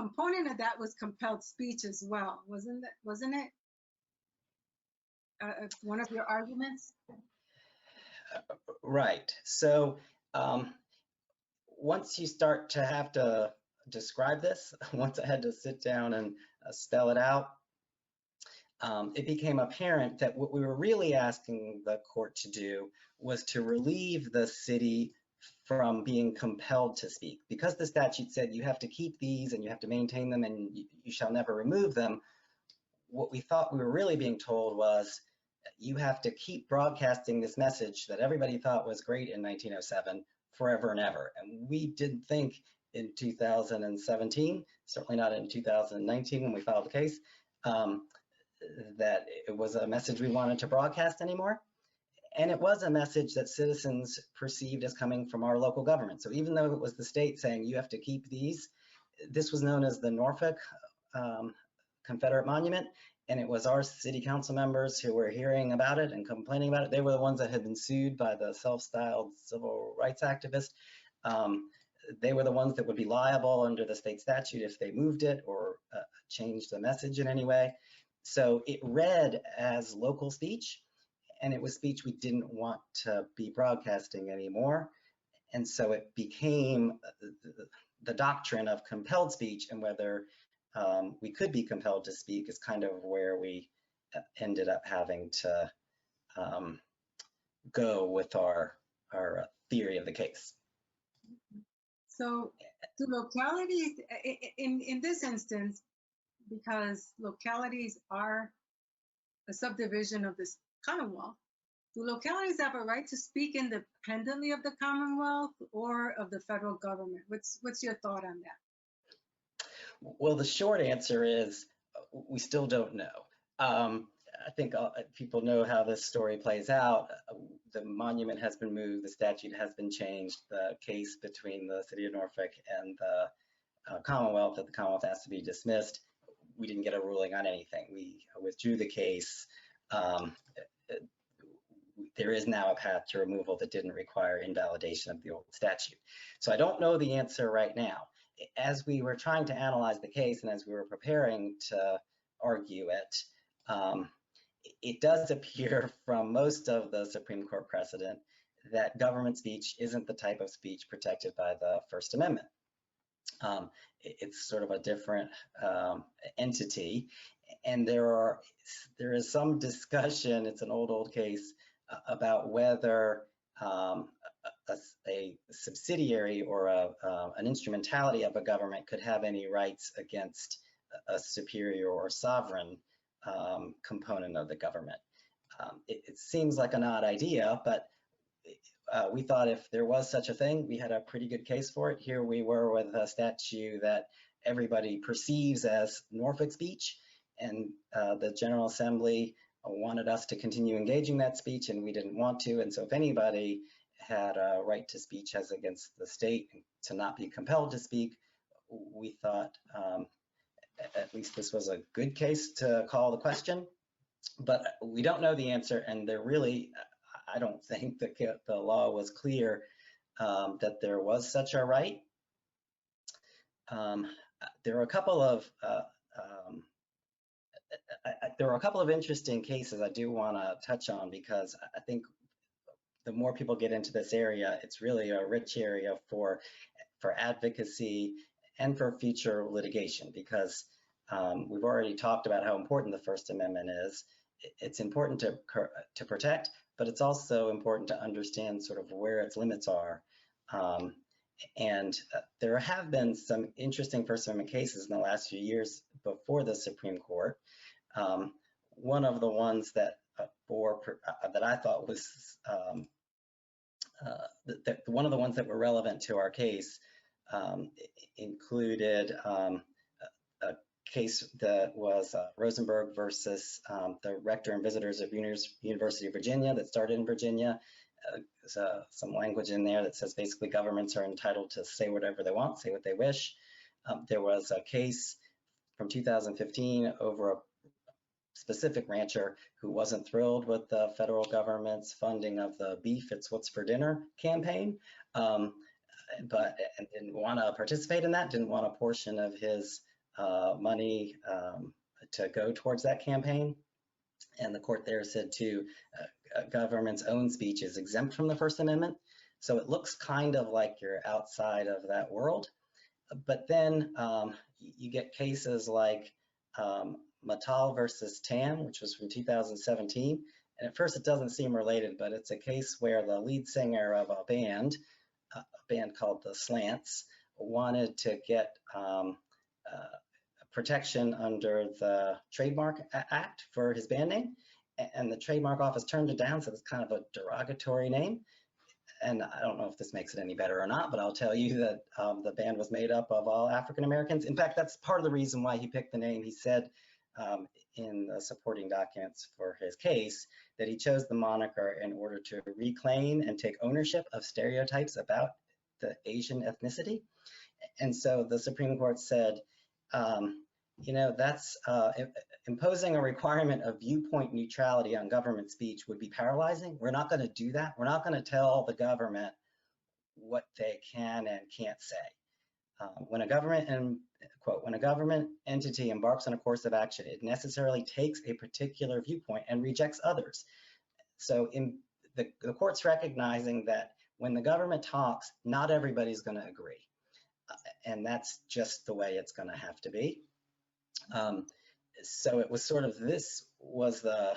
component of that was compelled speech as well, wasn't it? One of your arguments? Right. So once you start to have to describe this, once I had to sit down and spell it out, it became apparent that what we were really asking the court to do was to relieve the city from being compelled to speak. Because the statute said you have to keep these and you have to maintain them and you shall never remove them, what we thought we were really being told was you have to keep broadcasting this message that everybody thought was great in 1907 forever and ever. And we didn't think in 2017, certainly not in 2019 when we filed the case, that it was a message we wanted to broadcast anymore. And it was a message that citizens perceived as coming from our local government. So even though it was the state saying you have to keep these, this was known as the Norfolk Confederate Monument, and it was our city council members who were hearing about it and complaining about it. They were the ones that had been sued by the self-styled civil rights activists. They were the ones that would be liable under the state statute if they moved it or changed the message in any way. So it read as local speech, and it was speech we didn't want to be broadcasting anymore. And so it became the doctrine of compelled speech, and whether we could be compelled to speak is kind of where we ended up having to go with our theory of the case. So do localities, in this instance, because localities are a subdivision of this Commonwealth, do localities have a right to speak independently of the Commonwealth or of the federal government? What's your thought on that? Well, the short answer is we still don't know. I think people know how this story plays out. The monument has been moved, the statute has been changed, the case between the City of Norfolk and the Commonwealth, that the Commonwealth has to be dismissed. We didn't get a ruling on anything. We withdrew the case. There is now a path to removal that didn't require invalidation of the old statute. So I don't know the answer right now. As we were trying to analyze the case and as we were preparing to argue it, it does appear from most of the Supreme Court precedent that government speech isn't the type of speech protected by the First Amendment. It's sort of a different entity, and there is some discussion, it's an old case, about whether a subsidiary or an instrumentality of a government could have any rights against a superior or sovereign component of the government. It seems like an odd idea, but we thought if there was such a thing, we had a pretty good case for it. Here we were with a statute that everybody perceives as Norfolk speech, and the General Assembly wanted us to continue engaging that speech, and we didn't want to. And so if anybody had a right to speech as against the state to not be compelled to speak, we thought at least this was a good case to call the question. But we don't know the answer, and there really, I don't think that the law was clear that there was such a right. There are a couple of interesting cases I do want to touch on, because I think the more people get into this area, it's really a rich area for advocacy and for future litigation, because we've already talked about how important the First Amendment is. It's important to protect, but it's also important to understand sort of where its limits are. And there have been some interesting First Amendment cases in the last few years before the Supreme Court. One of the ones that that I thought was one of the ones that were relevant to our case included a case that was Rosenberg versus the rector and visitors of University of Virginia that started in Virginia. There's some language in there that says basically governments are entitled to say whatever they want, say what they wish. There was a case from 2015 over a specific rancher who wasn't thrilled with the federal government's funding of the Beef It's What's for Dinner campaign, but didn't want to participate in that, didn't want a portion of his money to go towards that campaign. And the court there said too, government's own speech is exempt from the First Amendment. So it looks kind of like you're outside of that world. But then you get cases like Mattal versus Tam, which was from 2017. And at first it doesn't seem related, but it's a case where the lead singer of a band called the Slants, wanted to get protection under the Trademark Act for his band name. And the trademark office turned it down, so it's kind of a derogatory name. And I don't know if this makes it any better or not, but I'll tell you that the band was made up of all African Americans. In fact, that's part of the reason why he picked the name. He said in the supporting documents for his case that he chose the moniker in order to reclaim and take ownership of stereotypes about the Asian ethnicity. And so the Supreme Court said, you know, that's imposing a requirement of viewpoint neutrality on government speech would be paralyzing. We're not going to do that. We're not going to tell the government what they can and can't say. When a government, and quote, when a government entity embarks on a course of action, it necessarily takes a particular viewpoint and rejects others. So in the court's recognizing that when the government talks, not everybody's going to agree. And that's just the way it's going to have to be. So it was sort of, this was the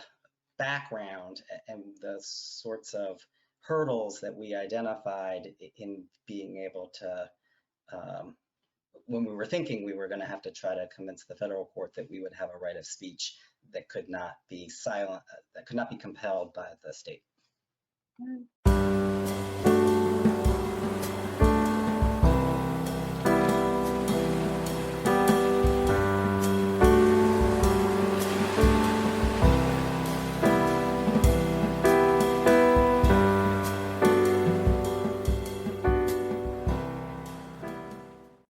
background and the sorts of hurdles that we identified in being able to, when we were thinking we were going to have to try to convince the federal court that we would have a right of speech that could not be silent, that could not be compelled by the state.